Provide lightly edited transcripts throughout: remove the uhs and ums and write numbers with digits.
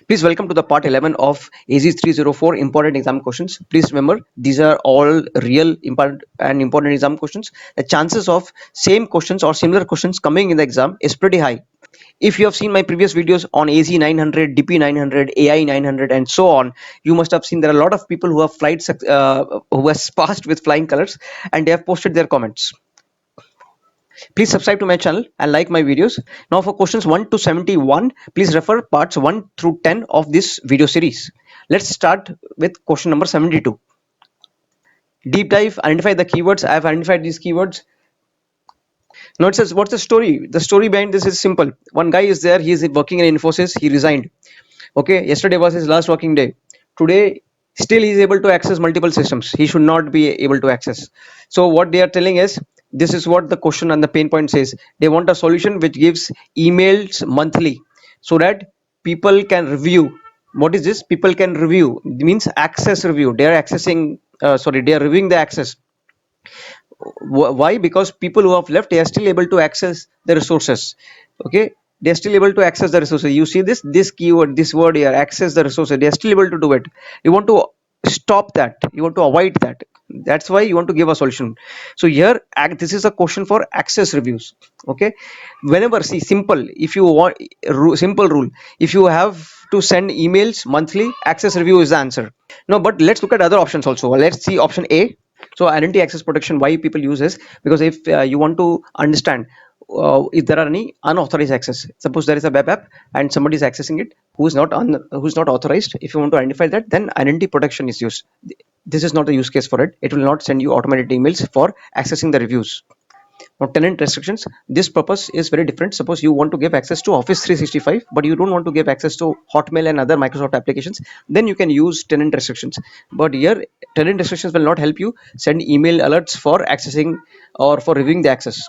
Please welcome to the part 11 of AZ 304 important exam questions. Please remember these are all real important exam questions. The chances of same questions or similar questions coming in the exam is pretty high. If you have seen my previous videos on AZ 900, DP 900, AI 900 and so on, you must have seen there are a lot of people who have who has passed with flying colors, and they have posted their comments. Please subscribe to my channel and like my videos. Now for questions 1 to 71, please refer parts 1 through 10 of this video series. Let's start with question number 72. Deep dive, identify the keywords. I have identified these keywords. Now it says, what's the story? The story behind this is simple. One guy is there, he is working in Infosys, he resigned. Okay, yesterday was his last working day. Today, still he is able to access multiple systems. He should not be able to access. So what they are telling is, this is what the question and the pain point says. They want a solution which gives emails monthly so that people can review. What is this? People can review. It means access review. They are accessing, they are reviewing the access. Why? Because people who have left, they are still able to access the resources. Okay, they are still able to access the resources. You see this keyword, this word here, access the resources. They are still able to do it. You want to stop that, you want to avoid that. That's why you want to give a solution. So here this is a question for access reviews. Okay, whenever, see, simple, if you want simple rule, if you have to send emails monthly, access review is the answer. No, but let's look at other options also. Let's see option A. So identity access protection, why people use this? Because if you want to understand if there are any unauthorized access, suppose there is a web app and somebody is accessing it who's not authorized. If you want to identify that, then identity protection is used. This is not the use case for it. It will not send you automated emails for accessing the reviews. Now, tenant restrictions, this purpose is very different. Suppose you want to give access to Office 365, but you don't want to give access to Hotmail and other Microsoft applications, then you can use tenant restrictions. But here, tenant restrictions will not help you send email alerts for accessing or for reviewing the access.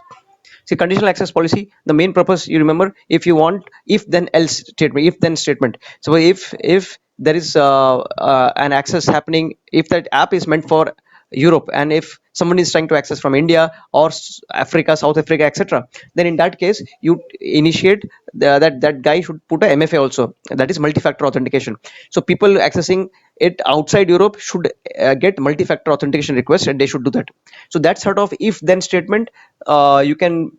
See, conditional access policy, the main purpose, you remember, if you want if then else statement, if then statement. So if there is an access happening, if that app is meant for Europe, and if someone is trying to access from India or Africa, South Africa, etc., then in that case you initiate that guy should put a MFA also, that is multi-factor authentication. So people accessing it outside Europe should get multi-factor authentication request, and they should do that. So that sort of if then statement you can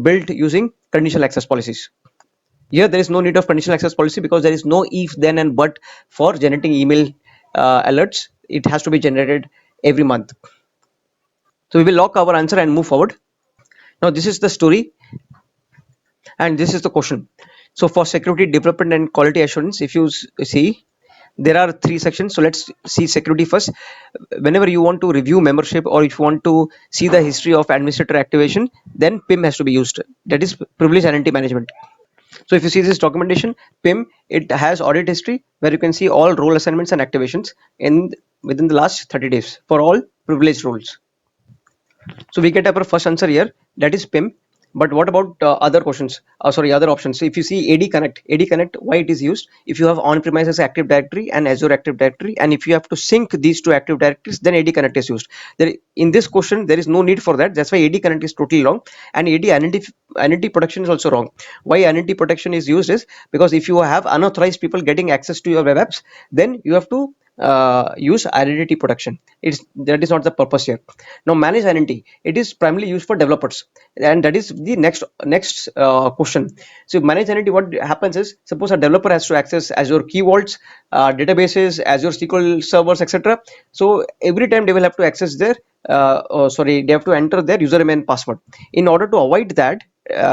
build using conditional access policies. Here there is no need of conditional access policy because there is no if then and but for generating email alerts. It has to be generated every month. So we will lock our answer and move forward. Now this is the story and this is the question. So for security development and quality assurance, if you see, there are three sections. So let's see security first. Whenever you want to review membership or if you want to see the history of administrator activation, then PIM has to be used. That is privilege identity management. So if you see this documentation, PIM, it has audit history where you can see all role assignments and activations within the last 30 days for all privileged roles. So we get our first answer here, that is PIM. But what about other questions? Other options. So if you see AD Connect, why it is used? If you have on-premises Active Directory and Azure Active Directory, and if you have to sync these two Active Directories, then AD Connect is used. In this question, there is no need for that. That's why AD Connect is totally wrong, and AD identity protection is also wrong. Why identity protection is used is because if you have unauthorized people getting access to your web apps, then you have to use identity protection. That is not the purpose here. Now manage identity, it is primarily used for developers, and that is the next question. So manage identity, what happens is, suppose a developer has to access Azure Key Vaults, databases, Azure SQL servers, etc. So every time they will have to access their they have to enter their username and password. In order to avoid that,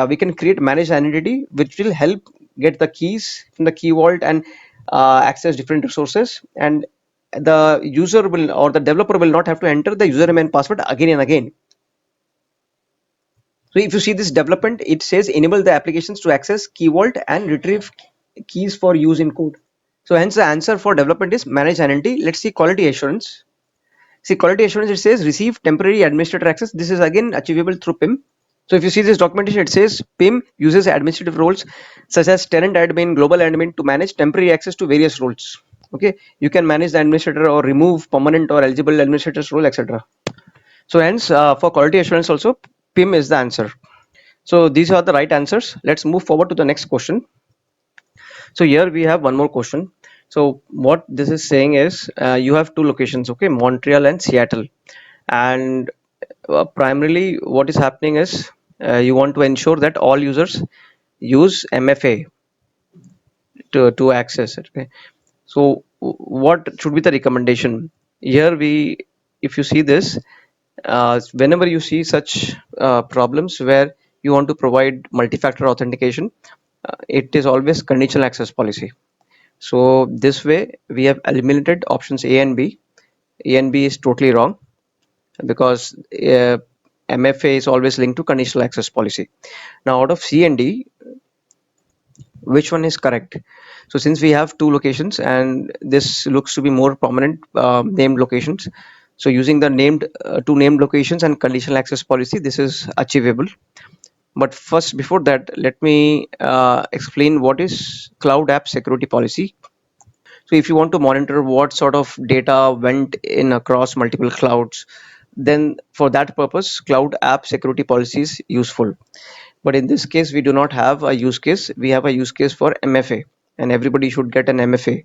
we can create managed identity which will help get the keys from the Key Vault and access different resources, and the user will or the developer will not have to enter the username and password again and again. So if you see this development, it says enable the applications to access Key Vault and retrieve keys for use in code. So hence the answer for development is manage identity. Let's see quality assurance. See quality assurance, it says receive temporary administrator access. This is again achievable through PIM. So if you see this documentation, it says PIM uses administrative roles such as tenant admin, global admin to manage temporary access to various roles. Okay, you can manage the administrator or remove permanent or eligible administrators role, etc. So hence for quality assurance also PIM is the answer. So these are the right answers. Let's move forward to the next question. So here we have one more question. So what this is saying is, you have two locations, okay, Montreal and Seattle. And primarily what is happening is, you want to ensure that all users use MFA to access it. Okay. So what should be the recommendation? Here we, if you see this, whenever you see such problems where you want to provide multi-factor authentication, it is always conditional access policy. So this way we have eliminated options A and B. A and B is totally wrong because MFA is always linked to conditional access policy. Now out of C and D, which one is correct? So since we have two locations and this looks to be more prominent named locations, so using the named two named locations and conditional access policy, this is achievable. But first, before that, let me explain what is cloud app security policy. So if you want to monitor what sort of data went in across multiple clouds, then for that purpose, cloud app security policy is useful. But in this case, we do not have a use case. We have a use case for MFA, and everybody should get an MFA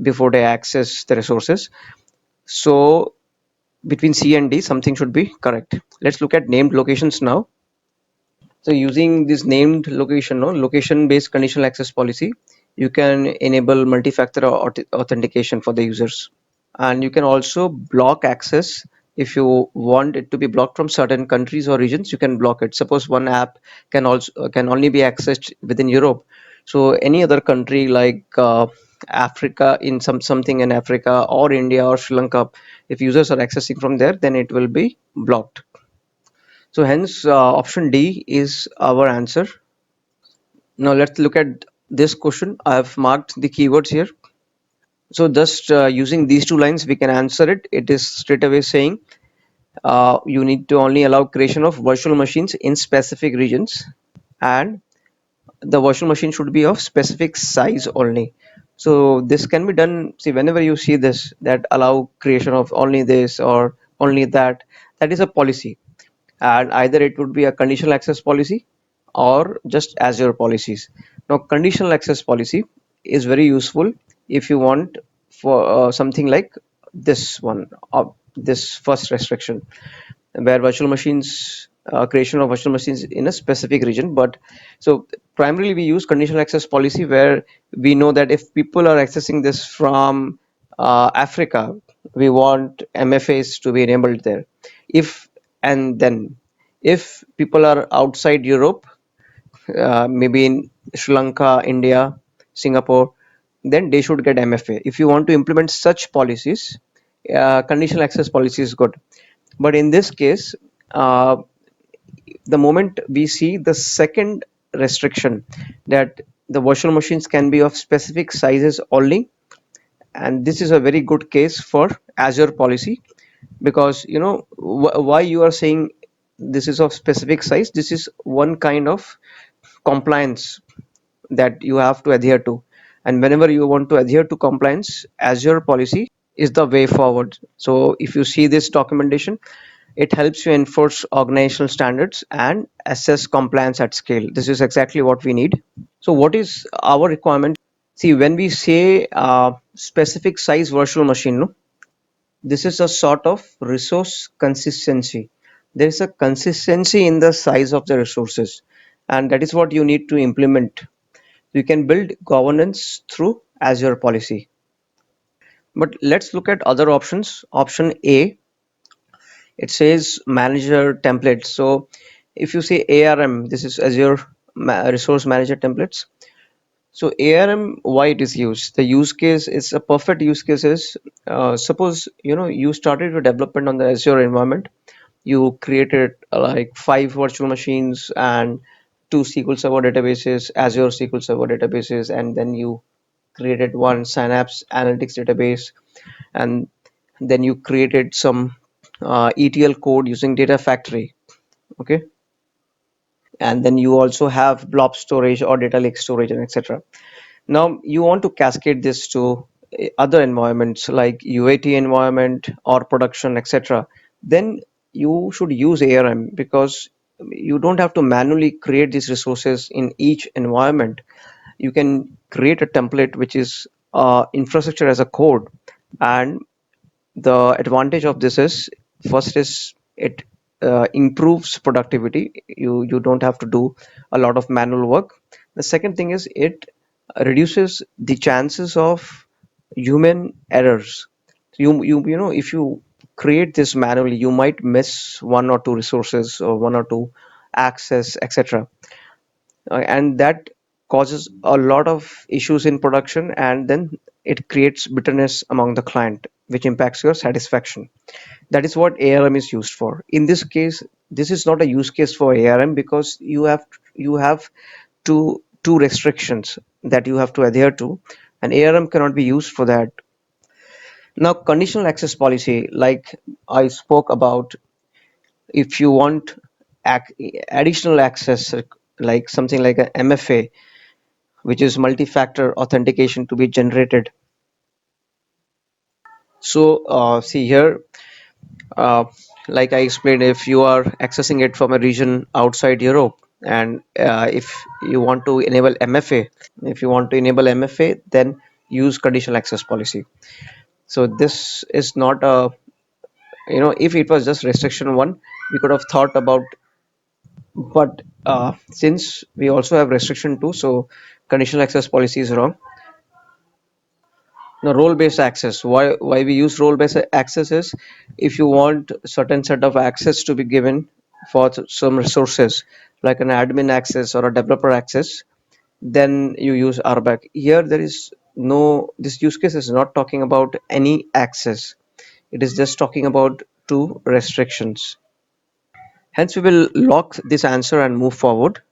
before they access the resources. So between C and D, something should be correct. Let's look at named locations now. So using this named location, no, location-based conditional access policy, you can enable multi-factor authentication for the users. And you can also block access. If you want it to be blocked from certain countries or regions, you can block it. Suppose one app can only be accessed within Europe, so any other country like Africa, in something in Africa or India or Sri Lanka, if users are accessing from there, then it will be blocked. So hence option D is our answer. Now let's look at this question. I have marked the keywords here. So just using these two lines, we can answer it. It is straight away saying you need to only allow creation of virtual machines in specific regions, and the virtual machine should be of specific size only. So this can be done. See, whenever you see this, that allow creation of only this or only that, that is a policy, and either it would be a conditional access policy or just Azure policies. Now conditional access policy is very useful if you want for something like this one, this first restriction, where virtual machines, creation of virtual machines in a specific region. But so primarily we use conditional access policy where we know that if people are accessing this from Africa, we want MFAs to be enabled there. If and then if people are outside Europe, maybe in Sri Lanka, India, Singapore, then they should get MFA. If you want to implement such policies, conditional access policy is good. But in this case, uh, the moment we see the second restriction, that the virtual machines can be of specific sizes only, and this is a very good case for Azure policy, because you know why you are saying this is of specific size. This is one kind of compliance that you have to adhere to, and whenever you want to adhere to compliance, Azure policy is the way forward. So if you see this documentation, it helps you enforce organizational standards and assess compliance at scale. This is exactly what we need. So what is our requirement? See, when we say specific size virtual machine, no, this is a sort of resource consistency. There is a consistency in the size of the resources, and that is what you need to implement. You can build governance through Azure policy. But let's look at other options. Option A, it says manager templates. So if you say ARM, this is Azure Resource Manager Templates. So ARM, why it is used? The use case is a perfect use case is, suppose you know you started your development on the Azure environment. You created like 5 virtual machines and 2 SQL Server databases, Azure SQL Server databases, and then you created one Synapse Analytics database, and then you created some ETL code using Data Factory. Okay, and then you also have blob storage or data lake storage and etc. Now you want to cascade this to other environments like UAT environment or production, etc. Then you should use ARM, because you don't have to manually create these resources in each environment. you can create a template which is infrastructure as a code. And the advantage of this is, first is it improves productivity. You don't have to do a lot of manual work. The second thing is it reduces the chances of human errors. You know, if you create this manually, you might miss one or two resources or one or two access, etc. And that causes a lot of issues in production, and then it creates bitterness among the client, which impacts your satisfaction. That is what ARM is used for. In this case, this is not a use case for ARM, because you have two restrictions that you have to adhere to, and ARM cannot be used for that. Now, conditional access policy, like I spoke about, if you want additional access, like something like a MFA, which is multi-factor authentication, to be generated. So see here, uh, like I explained, if you are accessing it from a region outside Europe, and if you want to enable MFA, then use conditional access policy. So this is not a, if it was just restriction one, we could have thought about, but since we also have restriction two, so conditional access policy is wrong. Now, role-based access. Why we use role-based access is, if you want certain set of access to be given for some resources, like an admin access or a developer access, then you use RBAC. Here, there is no. This use case is not talking about any access. It is just talking about two restrictions. Hence, we will lock this answer and move forward.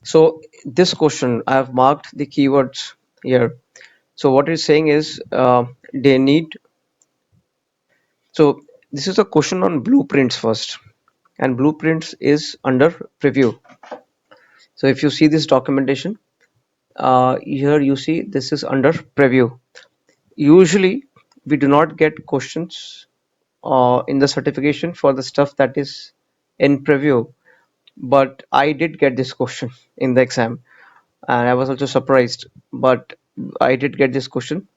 So this question, I have marked the keywords here. So what it's saying is, they need. So this is a question on blueprints first, and blueprints is under preview. So if you see this documentation, here you see this is under preview. Usually we do not get questions in the certification for the stuff that is in preview, but I did get this question in the exam, and I was also surprised, but I did get this question.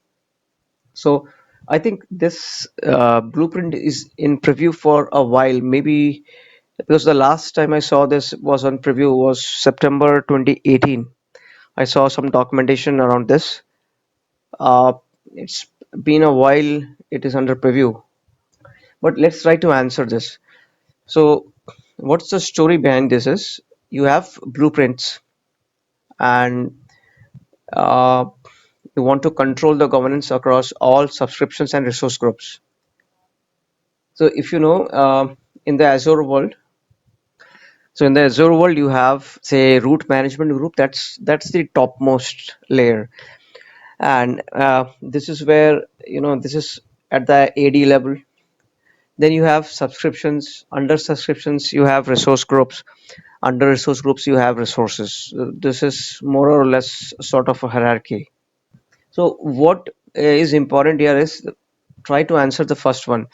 So I think this blueprint is in preview for a while, maybe because the last time I saw this was on preview was September 2018. I saw some documentation around this. Uh, it's been a while. It is under preview, but let's try to answer this. So, what's the story behind this? Is you have blueprints, and uh, you want to control the governance across all subscriptions and resource groups. So if you know, in the Azure world, so in the Azure world, you have, say, root management group. That's the topmost layer, and this is where, this is at the AD level. Then you have subscriptions. Under subscriptions, you have resource groups. Under resource groups, you have resources. This is more or less sort of a hierarchy. So what is important here is, try to answer the first one.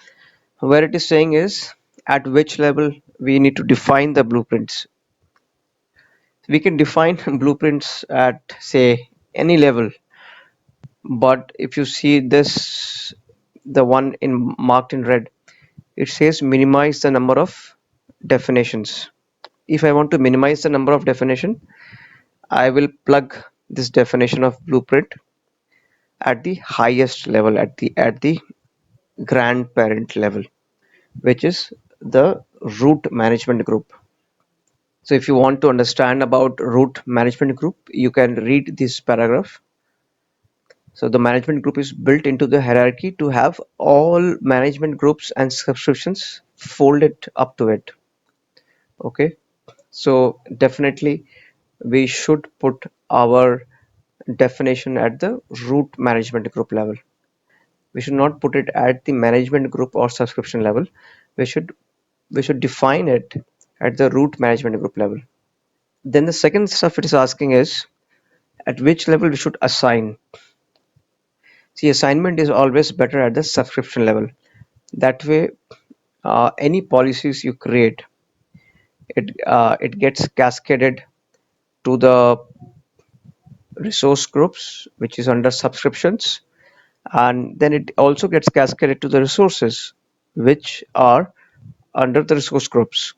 Where it is saying is, at which level we need to define the blueprints. We can define blueprints at, say, any level, but if you see this, the one in marked in red, it says minimize the number of definitions. If I want to minimize the number of definition, I will plug this definition of blueprint at the highest level, at the grandparent level, which is the root management group. So if you want to understand about root management group, you can read this paragraph. So the management group is built into the hierarchy to have all management groups and subscriptions folded up to it. Okay. So definitely we should put our definition at the root management group level. We should not put it at the management group or subscription level. We should we should define it at the root management group level. Then the second stuff it is asking is, at which level we should assign. See, assignment is always better at the subscription level. That way, any policies you create, it gets cascaded to the resource groups, which is under subscriptions, and then it also gets cascaded to the resources, which are under the resource groups.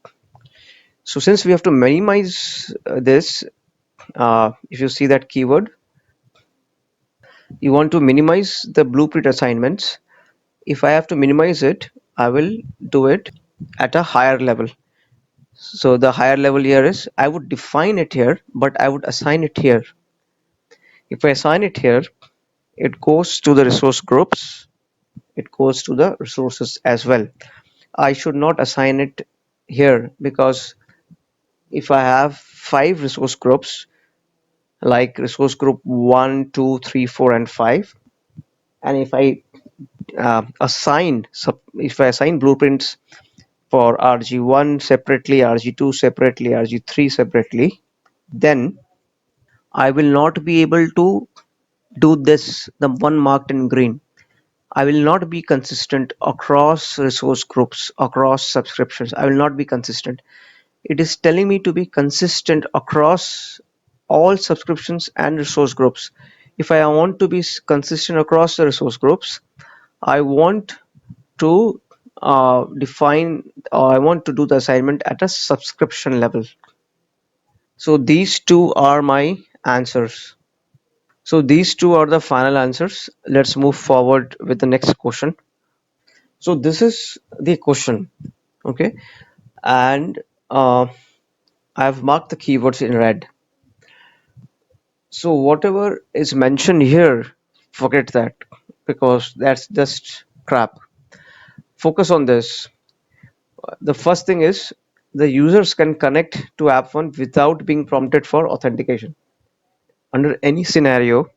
So since we have to minimize this, if you see that keyword, you want to minimize the blueprint assignments. If I have to minimize it, I will do it at a higher level. So the higher level here is I would define it here, but I would assign it here. If I assign it here, it goes to the resource groups, it goes to the resources as well. I should not assign it here because if I have 5 resource groups, like resource group 1, 2, 3, 4, and 5, and if I if I assign blueprints for RG1 separately, RG2 separately, RG3 separately, then I will not be able to do this, the one marked in green. I will not be consistent across resource groups, across subscriptions. I will not be consistent. It is telling me to be consistent across all subscriptions and resource groups. If I want to be consistent across the resource groups, I want to I want to do the assignment at a subscription level. So these two are my answers. So these two are the final answers. Let's move forward with the next question. So this is the question, okay? And I've marked the keywords in red. So whatever is mentioned here, forget that because that's just crap. Focus on this. The first thing is the users can connect to App One without being prompted for authentication. Under any scenario,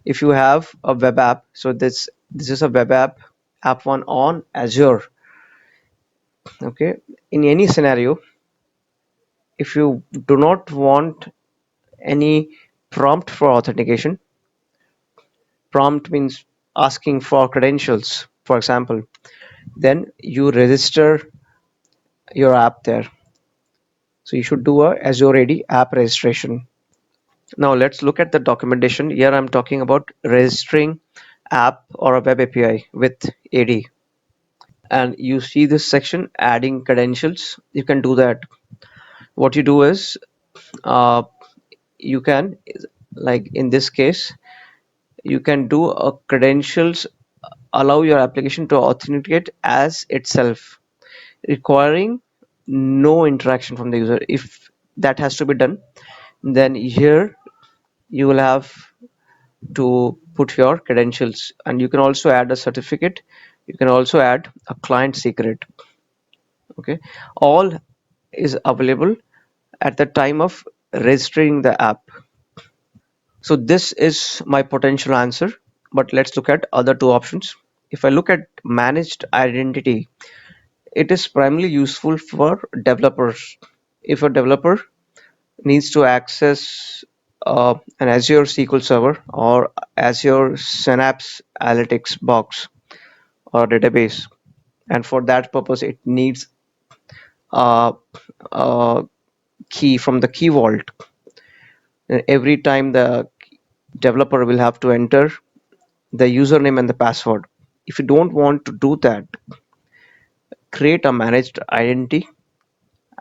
if you have a web app, so this is a web app, App One on Azure. Okay, in any scenario, if you do not want any prompt for authentication, prompt means asking for credentials, for example, then you register your app there. So you should do a Azure AD app registration. Now let's look at the documentation. Here I'm talking about registering app or a web API with AD. And you see this section, adding credentials. You can do that. What you do is uh, you can, like in this case, you can do a credentials, allow your application to authenticate as itself, requiring no interaction from the user. If that has to be done, then here you will have to put your credentials, and you can also add a certificate. You can also add a client secret. Okay, all is available at the time of registering the app. So this is my potential answer, but let's look at other two options. If I look at managed identity, it is primarily useful for developers. If a developer needs to access an Azure SQL Server or Azure Synapse Analytics box or database, and for that purpose it needs a, a key from the key vault. And every time the developer will have to enter the username and the password. If you don't want to do that, create a managed identity,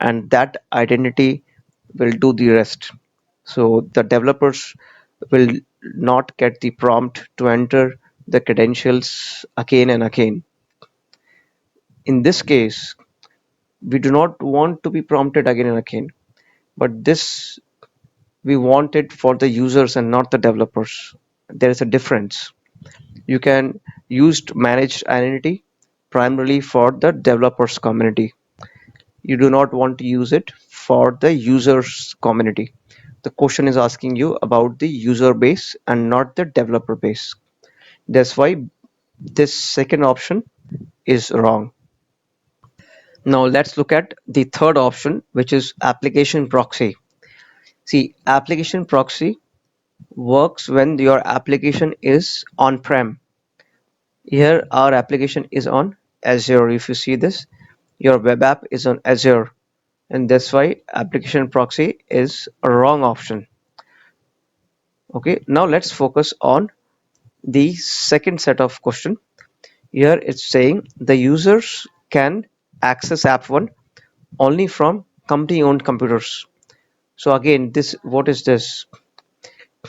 and that identity will do the rest. So the developers will not get the prompt to enter the credentials again and again. In this case, we do not want to be prompted again and again, but this we want it for the users and not the developers. There is a difference. You can use managed identity primarily for the developers community. You do not want to use it for the users community. The question is asking you about the user base and not the developer base. That's why this second option is wrong. Now let's look at the third option, which is application proxy. See, application proxy works when your application is on-prem. Here our application is on Azure. If you see this, your web app is on Azure, and that's why application proxy is a wrong option. Okay, now let's focus on the second set of question. Here it's saying the users can access app 1 only from company owned computers. So again, this what is this?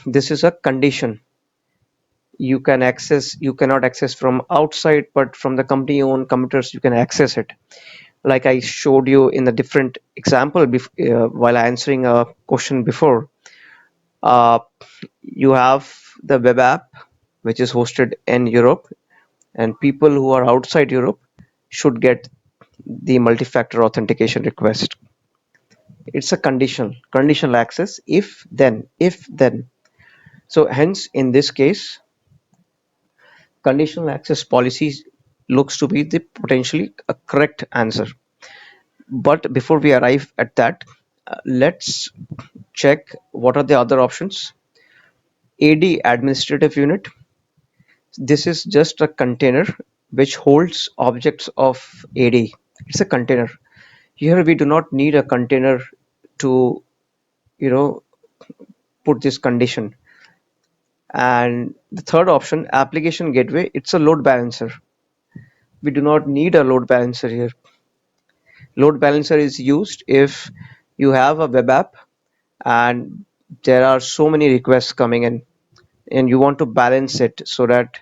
This is a condition. You cannot access from outside, but from the company owned computers you can access it. Like I showed you in the different example while answering a question before. Uh, you have the web app which is hosted in Europe, and people who are outside Europe should get the multi-factor authentication request. It's a conditional access if then. So hence in this case, conditional access policy looks to be the potentially a correct answer. But before we arrive at that, let's check what are the other options. AD, administrative unit. This is just a container which holds objects of AD. It's a container. Here we do not need a container to, you know, put this condition. And the third option, application gateway, it's a load balancer. We do not need a load balancer here. Load balancer is used if you have a web app and there are so many requests coming in, and you want to balance it so that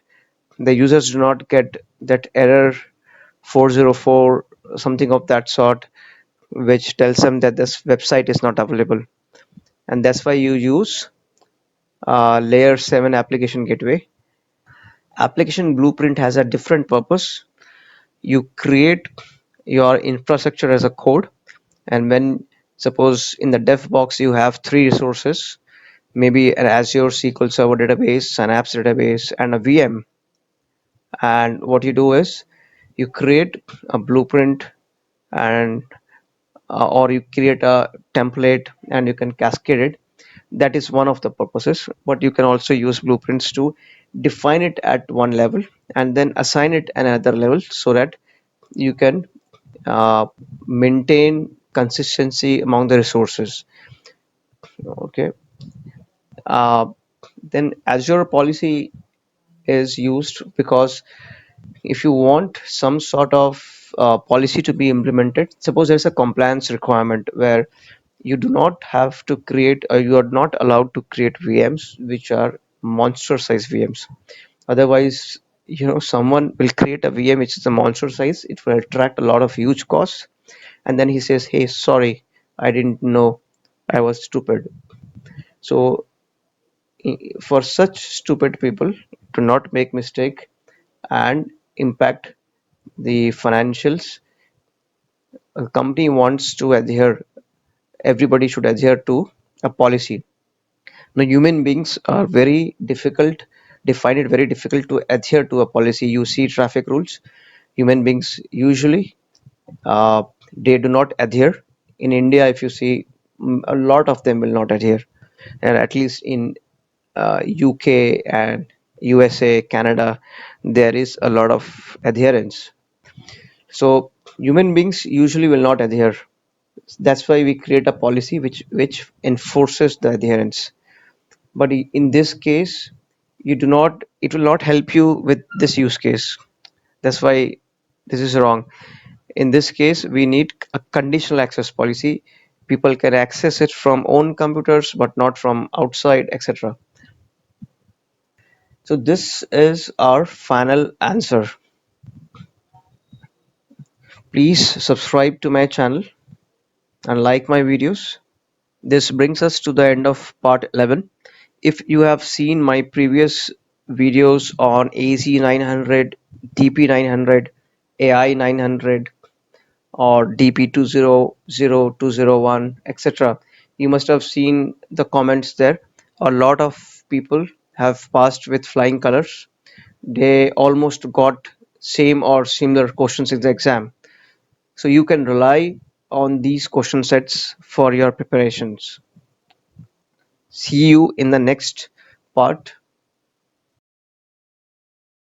the users do not get that error 404, something of that sort, which tells them that this website is not available. And that's why you use layer 7 application gateway. Application blueprint has a different purpose. You create your infrastructure as a code, and when suppose in the dev box you have three resources, maybe an Azure SQL Server database, an apps database, and a VM. And what you do is you create a blueprint, and or you create a template and you can cascade it. That is one of the purposes, but you can also use blueprints to define it at one level and then assign it another level so that you can uh, maintain consistency among the resources. Okay. uh, then Azure policy is used because if you want some sort of policy to be implemented, suppose there's a compliance requirement where you do not have to create, you are not allowed to create VMs which are monster size VMs. Otherwise, someone will create a VM which is a monster size, it will attract a lot of huge costs, and then he says, hey, sorry, I didn't know, I was stupid. So for such stupid people to not make mistake and impact the financials, a company wants to adhere, everybody should adhere to a policy. Now human beings are very difficult, they find it very difficult to adhere to a policy. You see traffic rules, human beings usually uh, they do not adhere. In India, if you see, a lot of them will not adhere, and at least in UK and USA, Canada, there is a lot of adherence. So human beings usually will not adhere. That's why we create a policy which enforces the adherence. But in this case, you do not. It will not help you with this use case. That's why this is wrong. In this case, we need a conditional access policy. People can access it from own computers, but not from outside, etc. So this is our final answer. Please subscribe to my channel and like my videos. This brings us to the end of part 11. If you have seen my previous videos on AZ900, DP900, AI900, or DP200201, etc., you must have seen the comments there. A lot of people have passed with flying colors. They almost got same or similar questions in the exam. So you can rely on these question sets for your preparations. See you in the next part